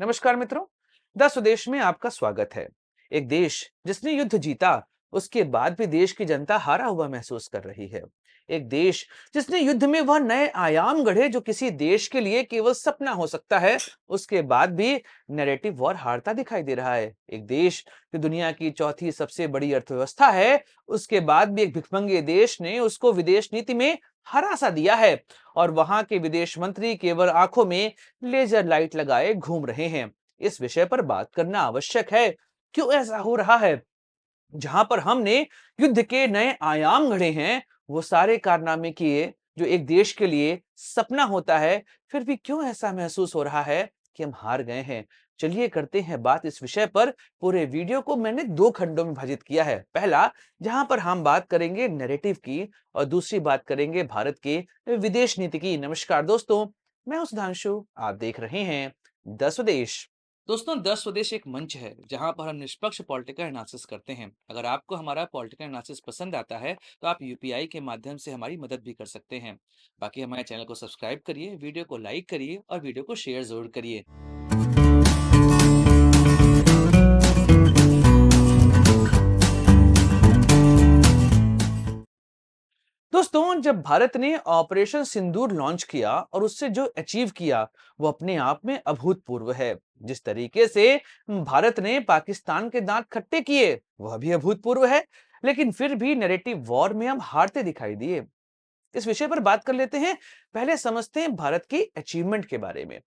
नमस्कार मित्रों, द स्वदेश में आपका स्वागत है। एक देश जिसने युद्ध जीता, उसके बाद भी देश की जनता हारा हुआ महसूस कर रही है। एक देश जिसने युद्ध में वह नए आयाम गढ़े जो किसी देश के लिए केवल सपना हो सकता है, उसके बाद भी नैरेटिव वॉर हारता दिखाई दे रहा है। एक देश जो दुनिया की चौथी सबसे बड़ी अर्थव्यवस्था है, उसके बाद भी एक भिखमंगे देश ने उसको विदेश नीति में हरा सा दिया है और वहां के विदेश मंत्री केवल आंखों में लेजर लाइट लगाए घूम रहे हैं। इस विषय पर बात करना आवश्यक है। क्यों ऐसा हो रहा है? जहां पर हमने युद्ध के नए आयाम गढ़े हैं, वो सारे कारनामे किए जो एक देश के लिए सपना होता है, फिर भी क्यों ऐसा महसूस हो रहा है कि हम हार गए हैं? चलिए करते हैं बात इस विषय पर। पूरे वीडियो को मैंने दो खंडों में विभाजित किया है। पहला, जहां पर हम बात करेंगे नैरेटिव की, और दूसरी बात करेंगे भारत के विदेश नीति की। नमस्कार दोस्तों, मैं हूं सुधांशु, आप देख रहे हैं द स्वदेश। दोस्तों, द स्वदेश एक मंच है जहां पर हम निष्पक्ष पॉलिटिकल एनालिसिस करते हैं। अगर आपको हमारा पॉलिटिकल एनालिसिस पसंद आता है तो आप यूपीआई के माध्यम से हमारी मदद भी कर सकते हैं। बाकी हमारे चैनल को सब्सक्राइब करिए, वीडियो को लाइक करिए और वीडियो को शेयर जरूर करिए। दोस्तों, जब भारत ने ऑपरेशन सिंदूर लॉन्च किया और उससे जो अचीव किया, वो अपने आप में अभूतपूर्व है। जिस तरीके से भारत ने पाकिस्तान के दांत खट्टे किए, वह भी अभूतपूर्व है। लेकिन फिर भी नैरेटिव वॉर में हम हारते दिखाई दिए। इस विषय पर बात कर लेते हैं। पहले समझते हैं भारत की अचीवमेंट के बारे में।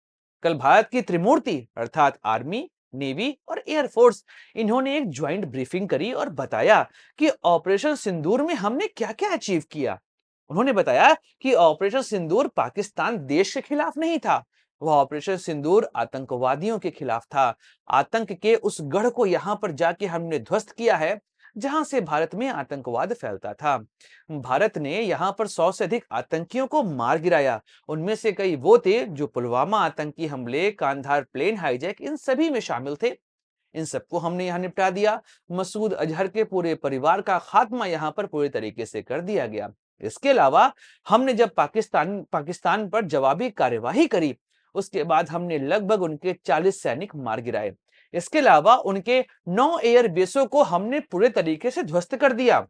कल भारत की त्रिमूर्ति अर्थात आर्मी, नेवी और एयरफोर्स, इन्होंने एक ज्वाइंट ब्रीफिंग करी और बताया कि ऑपरेशन सिंदूर में हमने क्या-क्या अचीव किया। उन्होंने बताया कि ऑपरेशन सिंदूर पाकिस्तान देश के खिलाफ नहीं था, वह ऑपरेशन सिंदूर आतंकवादियों के खिलाफ था। आतंक के उस गढ़ को यहां पर जाके हमने ध्वस्त किया है जहां से भारत में आतंकवाद फैलता था। भारत ने यहां पर 100 से अधिक आतंकियों को मार गिराया। उनमें से कई वो थे जो पुलवामा आतंकी हमले, कांधार प्लेन हाईजैक, इन सभी में शामिल थे। इन सबको हमने यहाँ निपटा दिया। मसूद अजहर के पूरे परिवार का खात्मा यहाँ पर पूरे तरीके से कर दिया गया। इसके अलावा हमने जब पाकिस्तान पर जवाबी कार्यवाही करी, उसके बाद हमने लगभग उनके 40 सैनिक मार गिराए। इसके अलावा उनके 9 एयर बेसों को हमने पूरे तरीके से ध्वस्त कर दिया।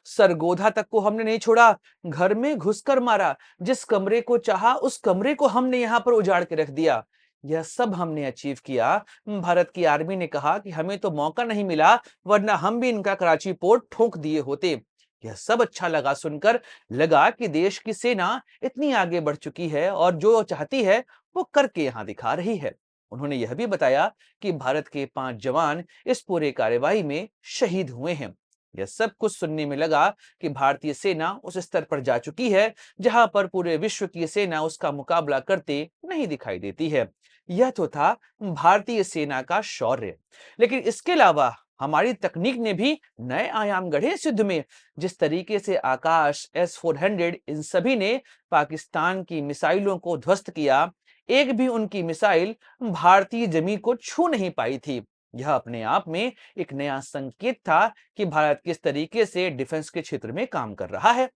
सरगोधा तक को हमने नहीं छोड़ा, घर में घुसकर मारा। जिस कमरे को चाहा उस कमरे को हमने यहाँ पर उजाड़ के रख दिया। यह सब हमने अचीव किया। भारत की आर्मी ने कहा कि हमें तो मौका नहीं मिला, वरना हम भी इनका कराची पोर्ट ठोक दिए होते। यह सब अच्छा लगा सुनकर। लगा कि देश की सेना इतनी आगे बढ़ चुकी है और जो चाहती है वो करके यहाँ दिखा रही है। उन्होंने यह भी बताया कि भारत के 5 जवान इस पूरे कार्यवाही में शहीद हुए हैं। यह सब कुछ सुनने में लगा कि भारतीय सेना उस स्तर पर जा चुकी है जहां पर पूरे विश्व की सेना उसका मुकाबला करते नहीं दिखाई देती है। यह तो था भारतीय सेना का शौर्य। लेकिन इसके अलावा हमारी तकनीक ने भी नए आयाम गढ़े इस युद्ध में। जिस तरीके से आकाश, S-400, इन सभी ने पाकिस्तान की मिसाइलों को ध्वस्त किया, एक भी उनकी मिसाइल भारतीय जमीन को छू नहीं पाई थी। यह अपने आप में एक नया संकेत था कि भारत किस तरीके से डिफेंस के क्षेत्र में काम कर रहा है।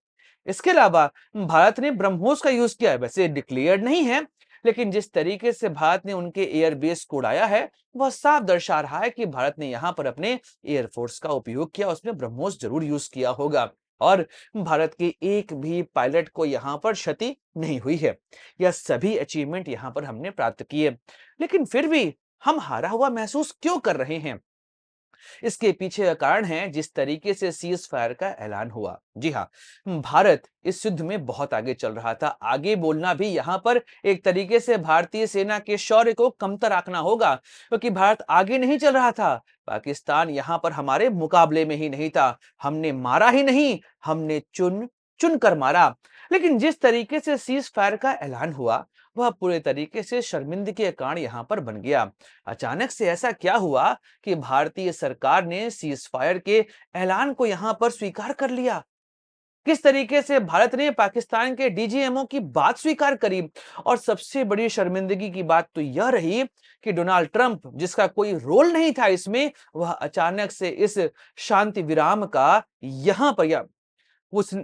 इसके अलावा भारत ने ब्रह्मोस का यूज किया है, वैसे डिक्लेयर्ड नहीं है, लेकिन जिस तरीके से भारत ने उनके एयरबेस को उड़ाया है, वह साफ दर्शा रहा है कि भारत ने यहां पर अपने एयरफोर्स का उपयोग किया, उसमें ब्रह्मोस जरूर यूज किया होगा। और भारत के एक भी पायलट को यहां पर क्षति नहीं हुई है। यह सभी अचीवमेंट यहां पर हमने प्राप्त किए। लेकिन फिर भी हम हारा हुआ महसूस क्यों कर रहे हैं? इसके पीछे का कारण है जिस तरीके से सीज फायर का ऐलान हुआ। जी हाँ, भारत इस युद्ध में बहुत आगे चल रहा था। आगे बोलना भी यहाँ पर एक तरीके से भारतीय सेना के शौर्य को कमतर आंकना होगा, क्योंकि भारत आगे नहीं चल रहा था। पाकिस्तान यहाँ पर हमारे मुकाबले में ही नहीं था। हमने मारा ही नहीं, हमने चुन चुन कर मारा। लेकिन जिस तरीके से सीज फायर का ऐलान हुआ, वह पूरे तरीके से शर्मिंदगी का कारण यहाँ पर बन गया। अचानक से ऐसा क्या हुआ कि भारतीय सरकार ने सीज फायर के ऐलान को यहां पर स्वीकार कर लिया? किस तरीके से भारत ने पाकिस्तान के डीजीएमओ की बात स्वीकार करी? और सबसे बड़ी शर्मिंदगी की बात तो यह रही कि डोनाल्ड ट्रंप, जिसका कोई रोल नहीं था इसमें, वह अचानक से इस शांति विराम का यहां पर या उस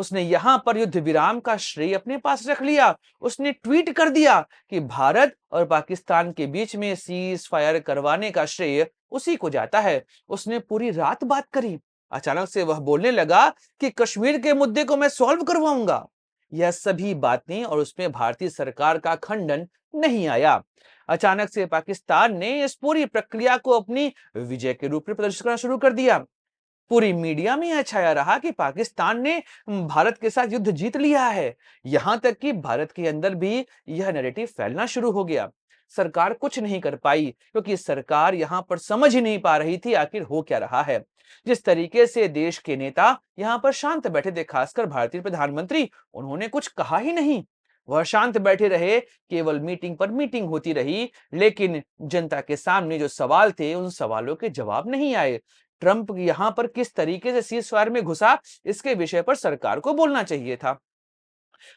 उसने यहां पर युद्ध विराम का श्रेय अपने पास रख लिया। उसने ट्वीट कर दिया कि भारत और पाकिस्तान के बीच में सीज फायर करवाने का श्रेय उसी को जाता है। उसने पूरी रात बात करी। अचानक से वह बोलने लगा कि कश्मीर के मुद्दे को मैं सॉल्व करवाऊंगा। यह सभी बातें और उसमें भारतीय सरकार का खंडन नहीं आया। अचानक से पाकिस्तान ने इस पूरी प्रक्रिया को अपनी विजय के रूप में प्रदर्शित करना शुरू कर दिया। पूरी मीडिया में यह छाया रहा कि पाकिस्तान ने भारत के साथ युद्ध जीत लिया है। यहां तक कि भारत के अंदर भी यह नैरेटिव फैलना शुरू हो गया। सरकार कुछ नहीं कर पाई क्योंकि सरकार यहां पर समझ ही नहीं पा रही थी आखिर हो क्या रहा है। जिस तरीके से देश के नेता यहां पर शांत बैठे थे, खासकर भारतीय प्रधानमंत्री, उन्होंने कुछ कहा ही नहीं। वह शांत बैठे रहे, केवल मीटिंग पर मीटिंग होती रही, लेकिन जनता के सामने जो सवाल थे उन सवालों के जवाब नहीं आए। ट्रंप यहां पर किस तरीके से सीज फायर में घुसा, इसके विषय पर सरकार को बोलना चाहिए था।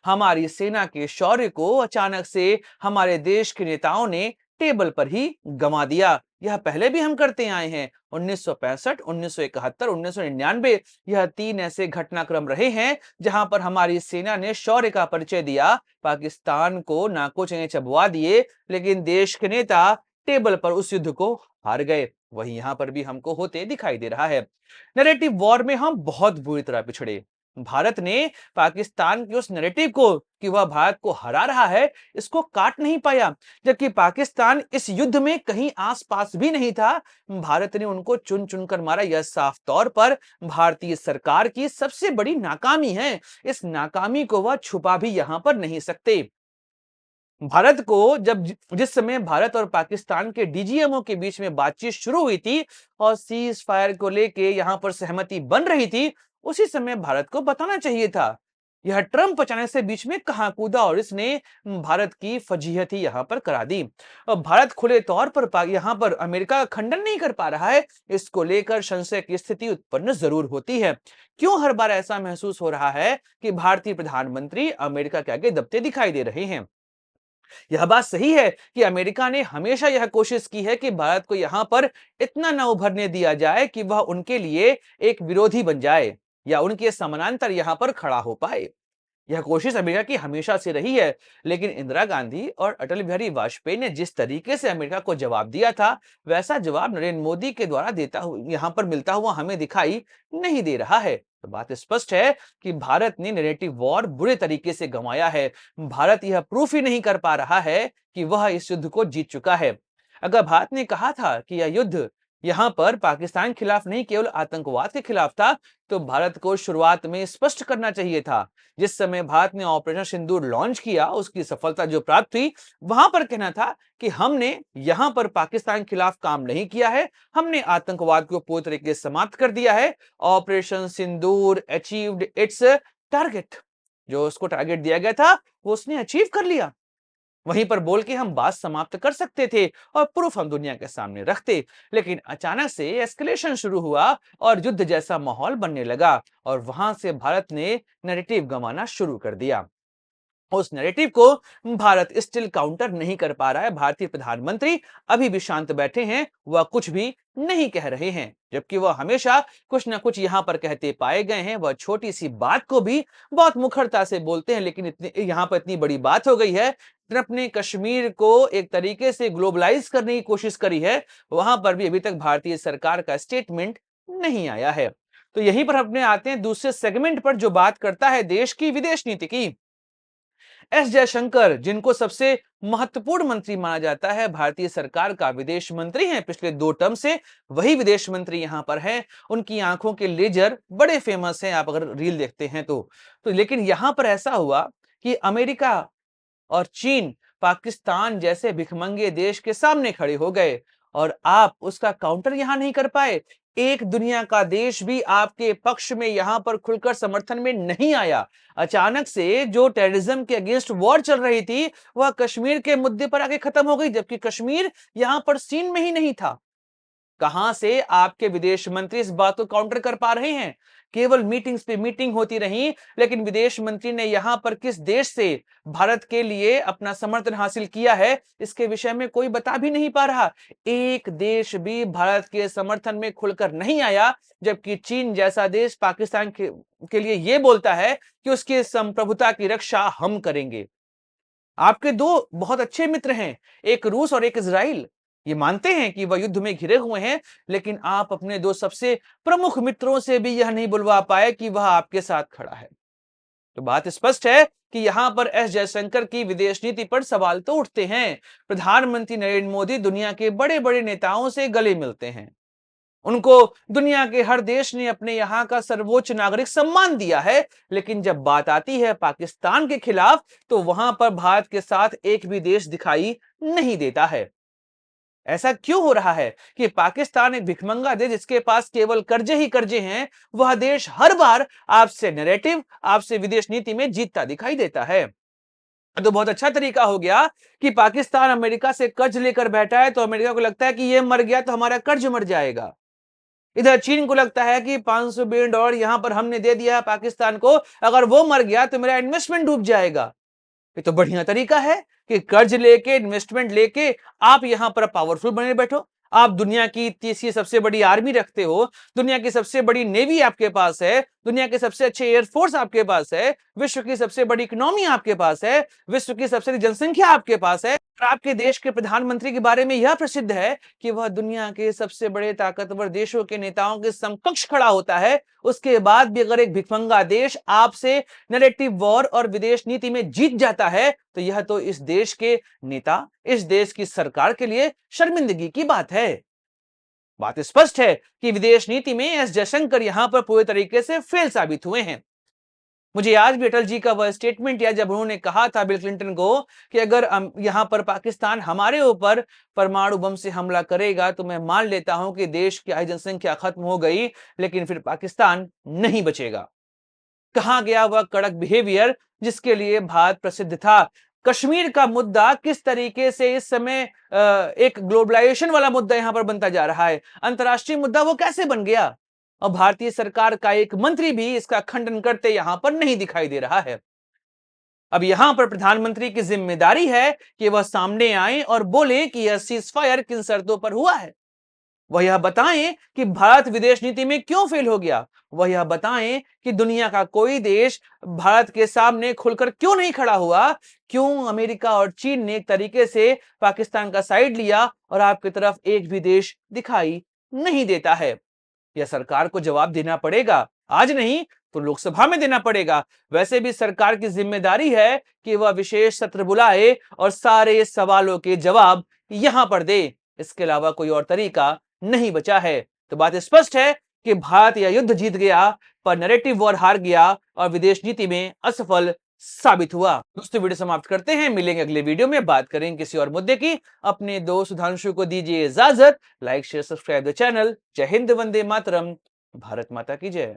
हमारी सेना के शौर्य को अचानक से हमारे देश के नेताओं ने टेबल पर ही गंवा दिया। यह पहले भी हम करते आए हैं। 1965, 1971, 1999 यह 3 ऐसे घटनाक्रम रहे हैं जहां पर हमारी सेना ने शौर्य का परिचय दिया, पाकिस्तान को नाको चने चबवा दिए, लेकिन देश के नेता टेबल पर उस युद्ध को हार गए। वही यहां पर भी हमको होते दिखाई दे रहा है। नैरेटिव वॉर में हम बहुत बुरी तरह पिछड़े। भारत ने पाकिस्तान के उस नैरेटिव को कि वह भारत को हरा रहा है, इसको काट नहीं पाया। जबकि पाकिस्तान इस युद्ध में कहीं आसपास भी नहीं था। भारत ने उनको चुन चुनकर मारा। यह साफ तौर पर भारतीय सरकार की सबसे बड़ी नाकामी है। इस नाकामी को वह छुपा भी यहां पर नहीं सकते। भारत को जब जिस समय भारत और पाकिस्तान के डीजीएमओ के बीच में बातचीत शुरू हुई थी और सीज फायर को लेके यहां पर सहमति बन रही थी, उसी समय भारत को बताना चाहिए था। यह ट्रंप अचानक से बीच में कहां कूदा और इसने भारत की फजीहत ही यहां पर करा दी। और भारत खुले तौर पर यहां पर अमेरिका का खंडन नहीं कर पा रहा है। इसको लेकर संशय की स्थिति उत्पन्न जरूर होती है। क्यों हर बार ऐसा महसूस हो रहा है कि भारतीय प्रधानमंत्री अमेरिका के आगे दबते दिखाई दे रहे हैं? यह बात सही है कि अमेरिका ने हमेशा यह कोशिश की है कि भारत को यहां पर इतना न उभरने दिया जाए कि वह उनके लिए एक विरोधी बन जाए या उनके समानांतर यहां पर खड़ा हो पाए। यह कोशिश अमेरिका की हमेशा से रही है। लेकिन इंदिरा गांधी और अटल बिहारी वाजपेयी ने जिस तरीके से अमेरिका को जवाब दिया था, वैसा जवाब नरेंद्र मोदी के द्वारा देता हुआ यहां पर मिलता हुआ हमें दिखाई नहीं दे रहा है। तो बात स्पष्ट है कि भारत ने नैरेटिव वॉर बुरे तरीके से गंवाया है। भारत यह प्रूफ ही नहीं कर पा रहा है कि वह इस युद्ध को जीत चुका है। अगर भारत ने कहा था कि यह युद्ध यहां पर पाकिस्तान के खिलाफ नहीं, केवल आतंकवाद के खिलाफ था, तो भारत को शुरुआत में स्पष्ट करना चाहिए था। जिस समय भारत ने ऑपरेशन सिंदूर लॉन्च किया, उसकी सफलता जो प्राप्त हुई, वहां पर कहना था कि हमने यहां पर पाकिस्तान के खिलाफ काम नहीं किया है, हमने आतंकवाद को पूरी तरीके से समाप्त कर दिया है। Operation Sindoor achieved it's target. जो उसको टारगेट दिया गया था, वो उसने अचीव कर लिया। वहीं पर बोल के हम बात समाप्त कर सकते थे और प्रूफ हम दुनिया के सामने रखते। लेकिन अचानक से एस्केलेशन शुरू हुआ और युद्ध जैसा माहौल बनने लगा और वहां से भारत ने नैरेटिव गंवाना शुरू कर दिया। उस नैरेटिव को भारत स्टिल काउंटर नहीं कर पा रहा है। भारतीय प्रधानमंत्री अभी भी शांत बैठे हैं, वह कुछ भी नहीं कह रहे हैं, जबकि वह हमेशा कुछ ना कुछ यहां पर कहते पाए गए हैं। वह छोटी सी बात को भी बहुत मुखरता से बोलते हैं, लेकिन यहां पर इतनी बड़ी बात हो गई है। ट्रंप ने कश्मीर को एक तरीके से ग्लोबलाइज करने की कोशिश करी है, वहां पर भी अभी तक भारतीय सरकार का स्टेटमेंट नहीं आया है। तो यहीं पर अपने आते हैं दूसरे सेगमेंट पर, जो बात करता है देश की विदेश नीति की। एस जयशंकर, जिनको सबसे महत्वपूर्ण मंत्री माना जाता है, भारतीय सरकार का विदेश मंत्री हैं पिछले 2 टर्म से, वही विदेश मंत्री यहां पर हैं। उनकी आंखों के लेजर बड़े फेमस हैं, आप अगर रील देखते हैं तो लेकिन यहां पर ऐसा हुआ कि अमेरिका और चीन पाकिस्तान जैसे भिखमंगे देश के सामने खड़े हो गए और आप उसका काउंटर यहां नहीं कर पाए। एक दुनिया का देश भी आपके पक्ष में यहां पर खुलकर समर्थन में नहीं आया। अचानक से जो टेररिज्म के अगेंस्ट वॉर चल रही थी, वह कश्मीर के मुद्दे पर आके खत्म हो गई, जबकि कश्मीर यहां पर सीन में ही नहीं था। कहां से आपके विदेश मंत्री इस बात को काउंटर कर पा रहे हैं? केवल मीटिंग्स पे मीटिंग होती रही, लेकिन विदेश मंत्री ने यहां पर किस देश से भारत के लिए अपना समर्थन हासिल किया है, इसके विषय में कोई बता भी नहीं पा रहा। एक देश भी भारत के समर्थन में खुलकर नहीं आया, जबकि चीन जैसा देश पाकिस्तान के लिए यह बोलता है कि उसकी संप्रभुता की रक्षा हम करेंगे। आपके दो बहुत अच्छे मित्र हैं, एक रूस और एक इजराइल। ये मानते हैं कि वह युद्ध में घिरे हुए हैं, लेकिन आप अपने दो सबसे प्रमुख मित्रों से भी यह नहीं बुलवा पाए कि वह आपके साथ खड़ा है। तो बात स्पष्ट है कि यहां पर एस जयशंकर की विदेश नीति पर सवाल तो उठते हैं। प्रधानमंत्री नरेंद्र मोदी दुनिया के बड़े बड़े नेताओं से गले मिलते हैं, उनको दुनिया के हर देश ने अपने यहां का सर्वोच्च नागरिक सम्मान दिया है, लेकिन जब बात आती है पाकिस्तान के खिलाफ, तो वहां पर भारत के साथ एक भी देश दिखाई नहीं देता है। ऐसा क्यों हो रहा है कि पाकिस्तान एक भिखमंगा देश जिसके पास केवल कर्जे ही कर्जे हैं, वह देश हर बार आपसे नैरेटिव, आपसे विदेश नीति में जीतता दिखाई देता है। तो बहुत अच्छा तरीका हो गया कि पाकिस्तान अमेरिका से कर्ज लेकर बैठा है, तो अमेरिका को लगता है कि यह मर गया तो हमारा कर्ज मर जाएगा। इधर चीन को लगता है कि $500 बिलियन यहां पर हमने दे दिया है पाकिस्तान को, अगर वो मर गया तो मेरा इन्वेस्टमेंट डूब जाएगा। ये तो बढ़िया तरीका है कि कर्ज लेके, इन्वेस्टमेंट लेके आप यहां पर पावरफुल बने बैठो। आप दुनिया की तीसरी सबसे बड़ी आर्मी रखते हो, दुनिया की सबसे बड़ी नेवी आपके पास है, दुनिया के सबसे अच्छे एयरफोर्स आपके पास है, विश्व की सबसे बड़ी इकोनॉमी आपके पास है, विश्व की सबसे अधिक जनसंख्या आपके पास है, और आपके देश के प्रधानमंत्री के बारे में यह प्रसिद्ध है कि वह दुनिया के सबसे बड़े ताकतवर देशों के नेताओं के समकक्ष खड़ा होता है। उसके बाद भी अगर एक भिखमंगा देश आपसे नैरेटिव वॉर और विदेश नीति में जीत जाता है, तो यह तो इस देश के नेता, इस देश की सरकार के लिए शर्मिंदगी की बात है। बात स्पष्ट है कि विदेश नीति में एस जयशंकर यहां पर पूरे तरीके से फेल साबित हुए हैं। मुझे आज भी अटल जी का वह स्टेटमेंट याद, जब उन्होंने कहा था बिल क्लिंटन को कि अगर यहां पर पाकिस्तान हमारे ऊपर परमाणु बम से हमला करेगा तो मैं मान लेता हूं कि देश की आधी जनसंख्या खत्म हो गई, लेकिन फिर पाकिस्तान नहीं बचेगा। कहां गया वह कड़क बिहेवियर जिसके लिए भारत प्रसिद्ध था? कश्मीर का मुद्दा किस तरीके से इस समय एक ग्लोबलाइजेशन वाला मुद्दा यहां पर बनता जा रहा है, अंतरराष्ट्रीय मुद्दा वो कैसे बन गया? और भारतीय सरकार का एक मंत्री भी इसका खंडन करते यहां पर नहीं दिखाई दे रहा है। अब यहां पर प्रधानमंत्री की जिम्मेदारी है कि वह सामने आए और बोले कि यह सीजफायर किन शर्तों पर हुआ है। वह यह बताएं कि भारत विदेश नीति में क्यों फेल हो गया। वह यह बताएं कि दुनिया का कोई देश भारत के सामने खुलकर क्यों नहीं खड़ा हुआ, क्यों अमेरिका और चीन ने एक तरीके से पाकिस्तान का साइड लिया और आपकी तरफ एक भी देश दिखाई नहीं देता है। यह सरकार को जवाब देना पड़ेगा, आज नहीं तो लोकसभा में देना पड़ेगा। वैसे भी सरकार की जिम्मेदारी है कि वह विशेष सत्र बुलाए और सारे सवालों के जवाब यहां पर दे। इसके अलावा कोई और तरीका नहीं बचा है। तो बात स्पष्ट है कि भारत यह युद्ध जीत गया, पर नैरेटिव वॉर हार गया और विदेश नीति में असफल साबित हुआ। दोस्तों, वीडियो समाप्त करते हैं, मिलेंगे अगले वीडियो में, बात करेंगे किसी और मुद्दे की। अपने दोस्त सुधांशु को दीजिए इजाजत। Like share subscribe the channel. जय हिंद, वंदे मातरम, भारत माता की जय।